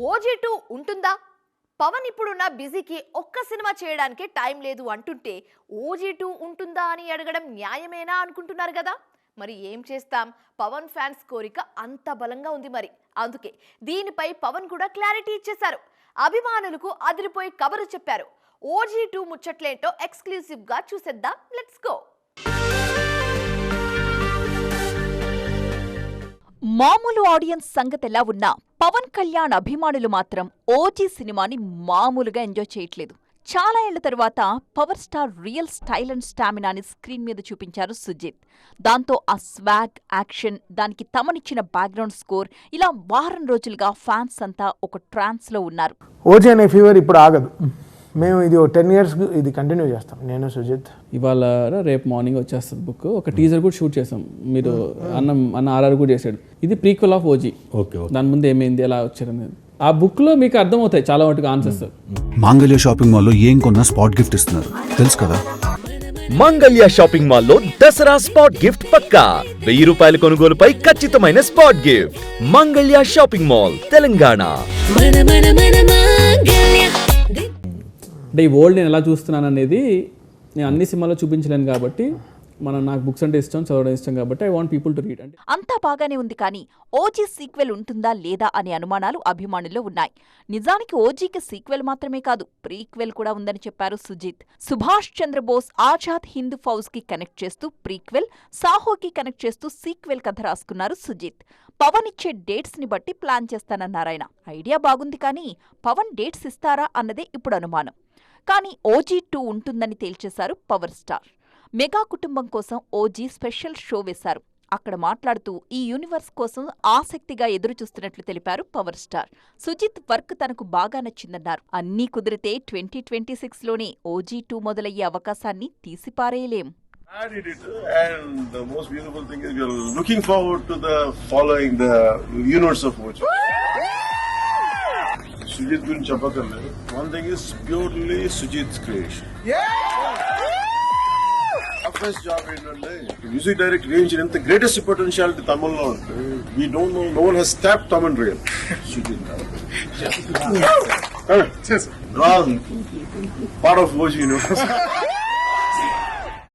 OG2 ఉంటుందా? పవన్ ఇప్పుడున్న బిజీకి ఒక్క సినిమా చేయడానికి టైం లేదు అంటుంటే OG2 ఉంటుందా అని అడగడం న్యాయమేనా అనుకుంటున్నారు కదా. మరి ఏం చేస్తాం, పవన్ ఫ్యాన్స్ కోరిక అంత బలంగా ఉంది. మరి అందుకే దీనిపై పవన్ కూడా క్లారిటీ ఇచ్చేశారు. అభిమానులకు అదిరిపోయి కబరు చెప్పారు. OG2 ముచ్చట్లేంటో ఎక్స్క్లూసివ్ గా చూసేద్దాం. Let's go. మామూలు ఆడియన్స్ సంగతి ఎలా ఉన్నా పవన్ కళ్యాణ్ అభిమానులు మాత్రం ఓజీ సినిమాని మామూలుగా ఎంజాయ్ చేయట్లేదు. చాలా ఏళ్ల తరువాత power star real style and స్టామినాని స్క్రీన్ మీద చూపించారు సుజిత్. దాంతో ఆ స్వాగ్, యాక్షన్, దానికి తమనిచ్చిన బ్యాక్గ్రౌండ్ స్కోర్, ఇలా వారం రోజులుగా ఫ్యాన్స్ అంతా ఒక ట్రాన్స్ లో ఉన్నారు. ఓజీ అనే ఫీవర్ ఇప్పుడు ఆగదు. మేము ఇది 10 years ఇది కంటిన్యూ చేస్తాం. నేను సుజిత్ ఇవాళ రేపు మార్నింగ్ వచ్చేస్తుంది బుక్. ఒక టీజర్ కూడా షూట్ చేసాం. మీరు అన్న ఆర్ఆర్ కూడా చేశాడు. ఇది ప్రీక్వెల్ ఆఫ్ ఓజీ. దాని ముందు ఏమైంది, ఎలా వచ్చారనేది ఆ బుక్ లో మీకు అర్థమవుతాయి చాలా మటుకు ఆన్సర్స్. మంగళ్య షాపింగ్ మాల్ లో ఏం కొన్నా స్పాట్ గిఫ్ట్ ఇస్తున్నారు తెలుసు కదా. మంగళ్య షాపింగ్ మాల్ లో దసరా స్పాట్ గిఫ్ట్ పక్కా. 1000 రూపాయల కొనుగోలుపై ఖచ్చితమైన spot gift. Mangalya shopping mall, Telangana. అంటే ఈ వరల్డ్ నేను ఎలా చూస్తున్నాను అనేది నేను అన్ని సినిమాల్లో చూపించలేను కాబట్టి నాకు బుక్స్ అంటే ఇష్టం, చదవడం ఇష్టం కాబట్టి I want people to read. అంటే అంతా బాగానే ఉంది, కానీ ఓజీ సీక్వెల్ ఉంటుందా లేదా అనే అనుమానాలు అభిమానుల్లో ఉన్నాయి. నిజానికి ఓజీకి సీక్వెల్ మాత్రమే కాదు, ప్రీక్వెల్ కూడా ఉందని చెప్పారు సుజిత్. సుభాష్ చంద్రబోస్ ఆజాద్ హింద్ ఫౌజ్ కి కనెక్ట్ చేస్తూ ప్రీక్వెల్, సాహోకి కనెక్ట్ చేస్తూ సీక్వెల్ కథ రాసుకున్నారు సుజిత్. పవన్ ఇచ్చే డేట్స్ ని బట్టి ప్లాన్ చేస్తానన్నారాయన. ఐడియా బాగుంది, కానీ పవన్ డేట్స్ ఇస్తారా అన్నదే ఇప్పుడు అనుమానం. కానీ OG2 ఉంటుందని తేల్చేశారు పవర్ స్టార్. మెగా కుటుంబం కోసం ఓజీ స్పెషల్ షో వేశారు. అక్కడ మాట్లాడుతూ ఈ యూనివర్స్ కోసం ఆసక్తిగా ఎదురుచూస్తున్నట్లు తెలిపారు పవర్ స్టార్. సుజిత్ వర్క్ తనకు బాగా నచ్చిందన్నారు. అన్నీ కుదిరితే 2026లోనే OG2 మొదలయ్యే అవకాశాన్ని తీసిపారేయలేం. I did it, and the most beautiful thing is we are looking forward to the following the universe of OG. Sujit guరించి చెప్పకర్లేదు. One thing is purely Sujit's creation. First job ఏంటంటే music direct range ఎంత greatest potentiality తమిళ్లో ఉంటే we don't know, no one has tapped Tamil real. Sujit wrong, part of OG, you know.